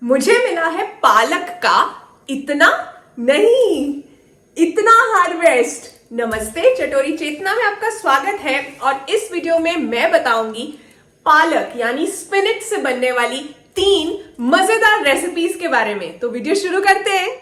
मुझे मिला है पालक का इतना नहीं इतना हार्वेस्ट। नमस्ते, चटोरी चेतना में आपका स्वागत है। और इस वीडियो में मैं बताऊंगी पालक यानी स्पिनच से बनने वाली 3 मजेदार रेसिपीज के बारे में। तो वीडियो शुरू करते हैं।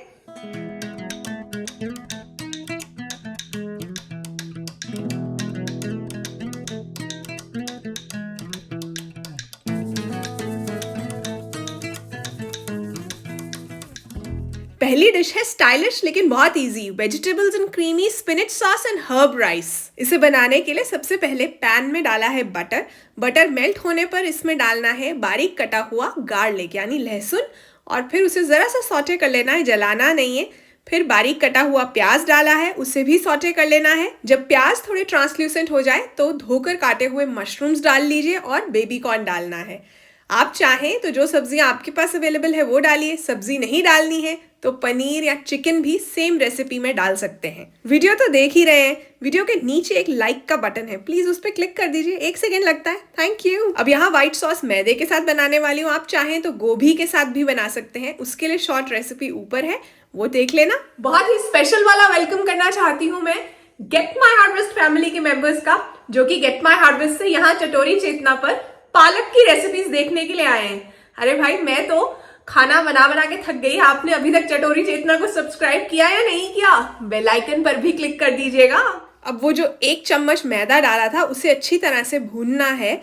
पहली डिश है स्टाइलिश लेकिन बहुत easy, vegetables and creamy spinach sauce and herb rice. इसे बनाने के लिए सबसे पहले पैन में डाला है बटर मेल्ट होने पर इसमें डालना है बारीक कटा हुआ गार्लिक यानी लहसुन, और फिर उसे जरा सा सॉटे कर लेना है, जलाना नहीं है। फिर बारीक कटा हुआ प्याज डाला है, उसे भी सॉटे कर लेना है। जब प्याज थोड़े ट्रांसल्यूसेंट हो जाए तो धोकर काटे हुए मशरूम्स डाल लीजिए और बेबी कॉर्न डालना है। आप चाहें तो जो सब्जियां आपके पास अवेलेबल है वो डालिए, सब्जी नहीं डालनी है तो पनीर या चिकन भी सेम रेसिपी में डाल सकते हैं। वीडियो तो देख ही रहे हैं, वीडियो के नीचे एक लाइक का बटन है, प्लीज उस पर क्लिक कर दीजिए, 1 सेकेंड लगता है, थैंक यू। अब यहाँ व्हाइट सॉस मैदे के साथ बनाने वाली हूँ, आप चाहें तो गोभी के साथ भी बना सकते हैं, उसके लिए शॉर्ट रेसिपी ऊपर है, वो देख लेना। बहुत ही स्पेशल वाला वेलकम करना चाहती हूँ मैं गेट माई हार्वेस्ट फैमिली के मेंबर्स का, जो कि गेट माई हार्वेस्ट से यहाँ चटोरी चेतना पर पालक की रेसिपीज देखने के लिए आए हैं। अरे भाई, मैं तो खाना बना बना के थक गई। आपने अभी तक चटोरी चेतना को सब्सक्राइब किया या नहीं किया? बेल आइकन पर भी क्लिक कर दीजिएगा। अब वो जो 1 चम्मच मैदा डाला था उसे अच्छी तरह से भूनना है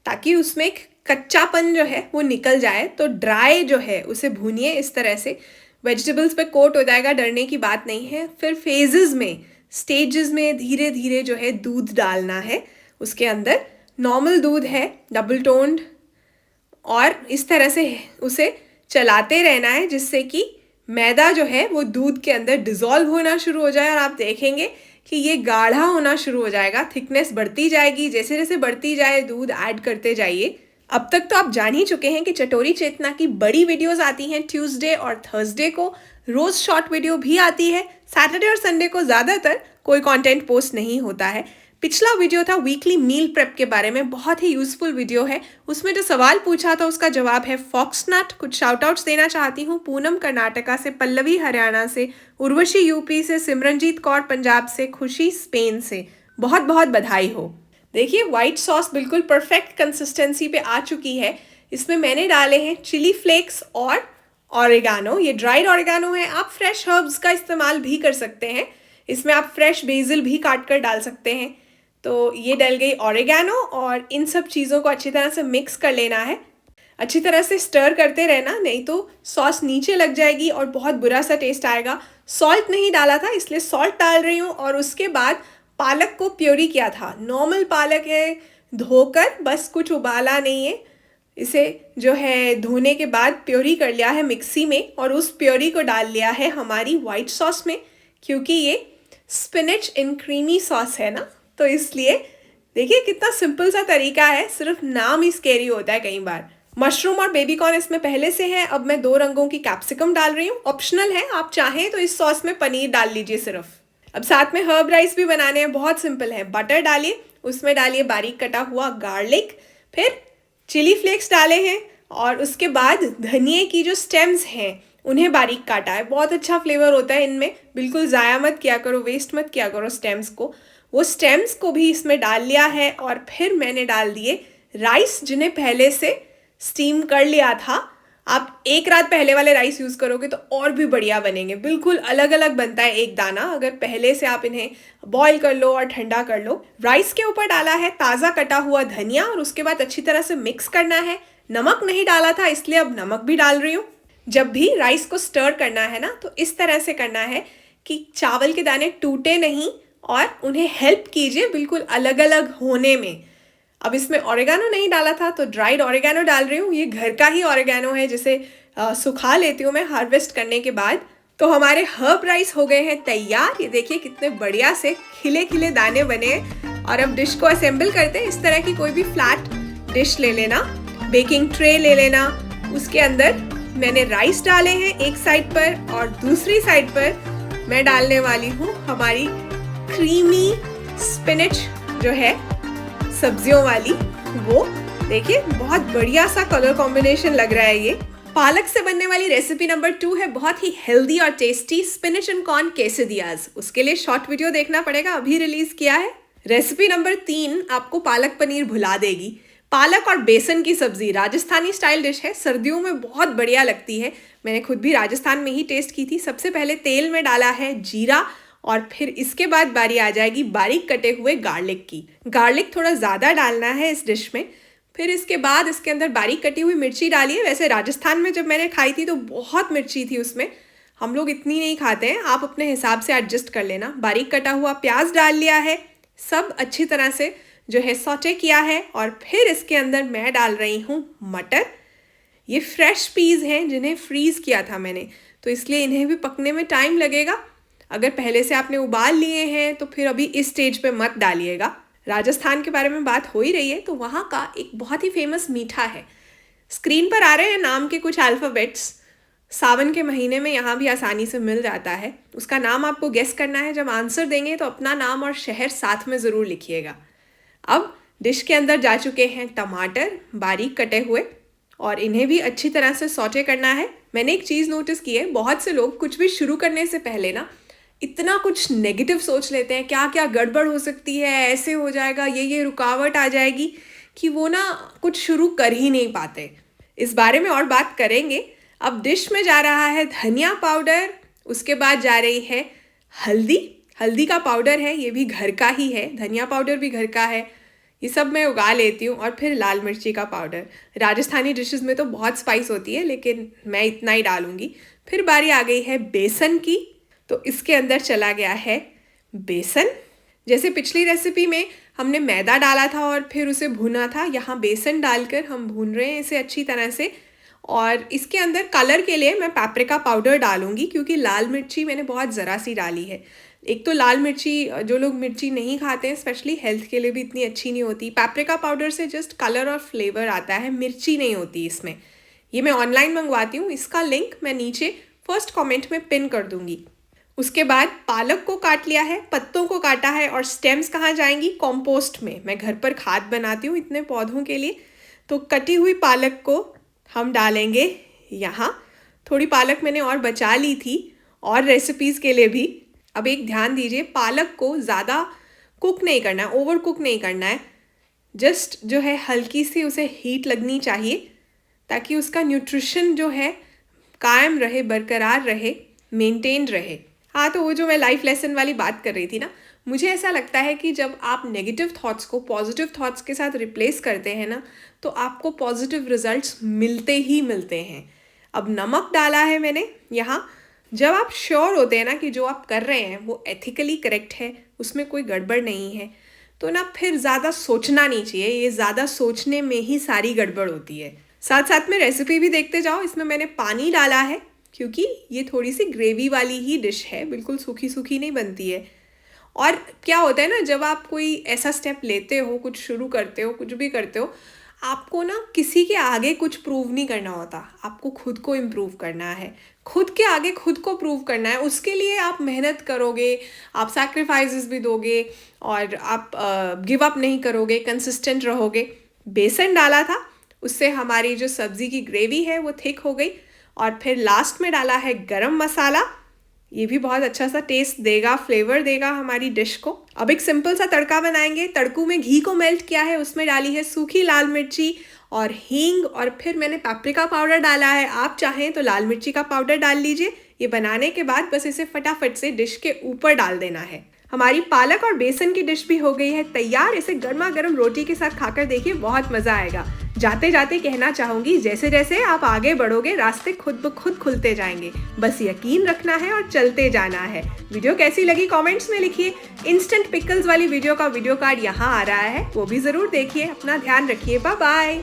ताकि उसमें एक कच्चापन जो है वो निकल जाए। तो ड्राई जो है उसे भूनिए इस तरह से, वेजिटेबल्स पे कोट हो जाएगा, डरने की बात नहीं है। फिर फेजेस में, स्टेजेस में धीरे धीरे जो है दूध डालना है। उसके अंदर नॉर्मल दूध है, डबल टोन्ड, और इस तरह से उसे चलाते रहना है जिससे कि मैदा जो है वो दूध के अंदर डिसॉल्व होना शुरू हो जाए। और आप देखेंगे कि ये गाढ़ा होना शुरू हो जाएगा, थिकनेस बढ़ती जाएगी। जैसे जैसे बढ़ती जाए दूध ऐड करते जाइए। अब तक तो आप जान ही चुके हैं कि चटोरी चेतना की बड़ी वीडियोस आती हैं ट्यूसडे और थर्सडे को, रोज शॉर्ट वीडियो भी आती है। सैटरडे और संडे को ज़्यादातर कोई कंटेंट पोस्ट नहीं होता है। पिछला वीडियो था वीकली मील प्रेप के बारे में, बहुत ही यूजफुल वीडियो है। उसमें जो सवाल पूछा था उसका जवाब है फॉक्सनट। कुछ शाउट आउट्स देना चाहती हूँ, पूनम कर्नाटका से, पल्लवी हरियाणा से, उर्वशी यूपी से, सिमरनजीत कौर पंजाब से, खुशी स्पेन से, बहुत बहुत बधाई हो। देखिए व्हाइट सॉस बिल्कुल परफेक्ट कंसिस्टेंसी पे आ चुकी है। इसमें मैंने डाले हैं चिली फ्लेक्स और ऑरिगानो। ये ड्राइड ऑरिगानो है, आप फ्रेश हर्ब्स का इस्तेमाल भी कर सकते हैं। इसमें आप फ्रेश बेसिल भी काट कर डाल सकते हैं। तो ये डल गई ऑरिगैनो, और इन सब चीज़ों को अच्छी तरह से मिक्स कर लेना है। अच्छी तरह से स्टर करते रहना, नहीं तो सॉस नीचे लग जाएगी और बहुत बुरा सा टेस्ट आएगा। सॉल्ट नहीं डाला था इसलिए सॉल्ट डाल रही हूँ। और उसके बाद पालक को प्योरी किया था, नॉर्मल पालक है, धोकर, बस कुछ उबाला नहीं है। इसे जो है धोने के बाद प्योरी कर लिया है मिक्सी में, और उस प्योरी को डाल लिया है हमारी वाइट सॉस में, क्योंकि ये स्पिनच इन क्रीमी सॉस है ना, तो इसलिए। देखिए कितना सिंपल सा तरीका है, सिर्फ नाम ही स्केरी होता है कई बार। मशरूम और बेबी कॉर्न इसमें पहले से है। अब मैं 2 रंगों की कैप्सिकम डाल रही हूँ, ऑप्शनल है, आप चाहें तो इस सॉस में पनीर डाल लीजिए सिर्फ। अब साथ में हर्ब राइस भी बनाने हैं, बहुत सिंपल है। बटर डालिए, उसमें डालिए बारीक कटा हुआ गार्लिक, फिर चिली फ्लेक्स डाले हैं, और उसके बाद धनिए की जो स्टेम्स हैं उन्हें बारीक काटा है। बहुत अच्छा फ्लेवर होता है इनमें, बिल्कुल ज़ाया मत किया करो, वेस्ट मत किया करो स्टेम्स को। वो स्टेम्स को भी इसमें डाल लिया है, और फिर मैंने डाल दिए राइस जिन्हें पहले से स्टीम कर लिया था। आप 1 रात पहले वाले राइस यूज़ करोगे तो और भी बढ़िया बनेंगे, बिल्कुल अलग अलग बनता है एक दाना अगर पहले से आप इन्हें बॉईल कर लो और ठंडा कर लो। राइस के ऊपर डाला है ताज़ा कटा हुआ धनिया, और उसके बाद अच्छी तरह से मिक्स करना है। नमक नहीं डाला था इसलिए अब नमक भी डाल रही हूँ। जब भी राइस को स्टर करना है ना, तो इस तरह से करना है कि चावल के दाने टूटे नहीं, और उन्हें हेल्प कीजिए बिल्कुल अलग अलग होने में। अब इसमें ऑरिगेनो नहीं डाला था तो ड्राइड ऑरिगेनो डाल रही हूँ। ये घर का ही ऑरिगेनो है, जिसे सुखा लेती हूँ मैं हार्वेस्ट करने के बाद। तो हमारे हर्ब राइस हो गए हैं तैयार। ये देखिए कितने बढ़िया से खिले खिले दाने बने हैं। और अब डिश को असेंबल करते हैं। इस तरह की कोई भी फ्लैट डिश ले लेना, बेकिंग ट्रे ले लेना, उसके अंदर मैंने राइस डाले हैं एक साइड पर, और दूसरी साइड पर मैं डालने वाली हूँ हमारी क्रीमी स्पिनच जो है सब्जियों वाली। वो देखिए बहुत बढ़िया सा कलर कॉम्बिनेशन लग रहा है ये। पालक से बनने वाली रेसिपी नंबर 2 है बहुत ही हेल्दी और tasty spinach and corn quesadillas। उसके लिए शॉर्ट वीडियो देखना पड़ेगा, अभी रिलीज किया है। रेसिपी नंबर 3 आपको पालक पनीर भुला देगी। पालक और बेसन की सब्जी राजस्थानी स्टाइल डिश है, सर्दियों में बहुत बढ़िया लगती है। मैंने खुद भी राजस्थान में ही टेस्ट की थी। सबसे पहले तेल में डाला है जीरा और फिर इसके बाद बारी आ जाएगी बारीक कटे हुए गार्लिक की। गार्लिक थोड़ा ज़्यादा डालना है इस डिश में। फिर इसके बाद इसके अंदर बारीक कटी हुई मिर्ची डाली है। वैसे राजस्थान में जब मैंने खाई थी तो बहुत मिर्ची थी उसमें, हम लोग इतनी नहीं खाते हैं, आप अपने हिसाब से एडजस्ट कर लेना। बारीक कटा हुआ प्याज डाल लिया है, सब अच्छी तरह से जो है सौटे किया है। और फिर इसके अंदर मैं डाल रही हूँ मटर। ये फ्रेश पीस हैं जिन्हें फ्रीज़ किया था मैंने, तो इसलिए इन्हें भी पकने में टाइम लगेगा। अगर पहले से आपने उबाल लिए हैं तो फिर अभी इस स्टेज पे मत डालिएगा। राजस्थान के बारे में बात हो ही रही है तो वहाँ का एक बहुत ही फेमस मीठा है। स्क्रीन पर आ रहे हैं नाम के कुछ अल्फ़ाबेट्स। सावन के महीने में यहाँ भी आसानी से मिल जाता है। उसका नाम आपको गेस करना है। जब आंसर देंगे तो अपना नाम और शहर साथ में ज़रूर लिखिएगा। अब डिश के अंदर जा चुके हैं टमाटर बारीक कटे हुए और इन्हें भी अच्छी तरह से सौटे करना है। मैंने एक चीज़ नोटिस की है, बहुत से लोग कुछ भी शुरू करने से पहले ना इतना कुछ नेगेटिव सोच लेते हैं, क्या क्या गड़बड़ हो सकती है, ऐसे हो जाएगा, ये रुकावट आ जाएगी, कि वो ना कुछ शुरू कर ही नहीं पाते। इस बारे में और बात करेंगे। अब डिश में जा रहा है धनिया पाउडर, उसके बाद जा रही है हल्दी। हल्दी का पाउडर है, ये भी घर का ही है। धनिया पाउडर भी घर का है, ये सब मैं उगा लेती हूँ। और फिर लाल मिर्ची का पाउडर। राजस्थानी डिशेस में तो बहुत स्पाइस होती है, लेकिन मैं इतना ही डालूँगी। फिर बारी आ गई है बेसन की, तो इसके अंदर चला गया है बेसन। जैसे पिछली रेसिपी में हमने मैदा डाला था और फिर उसे भुना था, यहाँ बेसन डालकर हम भून रहे हैं इसे अच्छी तरह से। और इसके अंदर कलर के लिए मैं पेपरिका पाउडर डालूंगी, क्योंकि लाल मिर्ची मैंने बहुत ज़रा सी डाली है। एक तो लाल मिर्ची, जो लोग मिर्ची नहीं खाते हैं स्पेशली हेल्थ के लिए भी इतनी अच्छी नहीं होती। पेपरिका पाउडर से जस्ट कलर और फ्लेवर आता है, मिर्ची नहीं होती इसमें। ये मैं ऑनलाइन मंगवाती हूँ, इसका लिंक मैं नीचे फर्स्ट कॉमेंट में पिन कर दूँगी। उसके बाद पालक को काट लिया है, पत्तों को काटा है और स्टेम्स कहाँ जाएंगी? कॉम्पोस्ट में। मैं घर पर खाद बनाती हूँ इतने पौधों के लिए। तो कटी हुई पालक को हम डालेंगे यहाँ। थोड़ी पालक मैंने और बचा ली थी और रेसिपीज़ के लिए भी। अब एक ध्यान दीजिए, पालक को ज़्यादा कुक नहीं करना है, ओवर कुक नहीं करना है। जस्ट जो है हल्की सी उसे हीट लगनी चाहिए, ताकि उसका न्यूट्रिशन जो है कायम रहे, बरकरार रहे, मेंटेन रहे। हाँ, तो वो जो मैं लाइफ लेसन वाली बात कर रही थी ना, मुझे ऐसा लगता है कि जब आप नेगेटिव थॉट्स को पॉजिटिव थॉट्स के साथ रिप्लेस करते हैं ना, तो आपको पॉजिटिव रिजल्ट्स मिलते ही मिलते हैं। अब नमक डाला है मैंने यहाँ। जब आप श्योर होते हैं ना कि जो आप कर रहे हैं वो एथिकली करेक्ट है, उसमें कोई गड़बड़ नहीं है, तो ना फिर ज़्यादा सोचना नहीं चाहिए। ये ज़्यादा सोचने में ही सारी गड़बड़ होती है। साथ साथ में रेसिपी भी देखते जाओ। इसमें मैंने पानी डाला है, क्योंकि ये थोड़ी सी ग्रेवी वाली ही डिश है, बिल्कुल सूखी सूखी नहीं बनती है। और क्या होता है ना, जब आप कोई ऐसा स्टेप लेते हो, कुछ शुरू करते हो, कुछ भी करते हो, आपको ना किसी के आगे कुछ प्रूव नहीं करना होता, आपको खुद को इम्प्रूव करना है। खुद के आगे खुद को प्रूव करना है, उसके लिए आप मेहनत करोगे, आप सैक्रिफाइसेस भी दोगे और आप गिव अप नहीं करोगे, कंसिस्टेंट रहोगे। बेसन डाला था, उससे हमारी जो सब्ज़ी की ग्रेवी है वो थिक हो गई। और फिर लास्ट में डाला है गरम मसाला, ये भी बहुत अच्छा सा टेस्ट देगा, फ्लेवर देगा हमारी डिश को। अब एक सिंपल सा तड़का बनाएंगे। तड़कू में घी को मेल्ट किया है, उसमें डाली है सूखी लाल मिर्ची और हींग, और फिर मैंने पेपरिका पाउडर डाला है। आप चाहें तो लाल मिर्ची का पाउडर डाल लीजिए। ये बनाने के बाद बस इसे फटाफट से डिश के ऊपर डाल देना है। हमारी पालक और बेसन की डिश भी हो गई है तैयार। इसे गर्मा गर्म रोटी के साथ खाकर देखिए, बहुत मज़ा आएगा। जाते जाते कहना चाहूँगी, जैसे जैसे आप आगे बढ़ोगे रास्ते खुद ब खुद खुलते जाएंगे। बस यकीन रखना है और चलते जाना है। वीडियो कैसी लगी कमेंट्स में लिखिए। इंस्टेंट पिकल्स वाली वीडियो का वीडियो कार्ड यहाँ आ रहा है, वो भी ज़रूर देखिए। अपना ध्यान रखिए। Bye bye.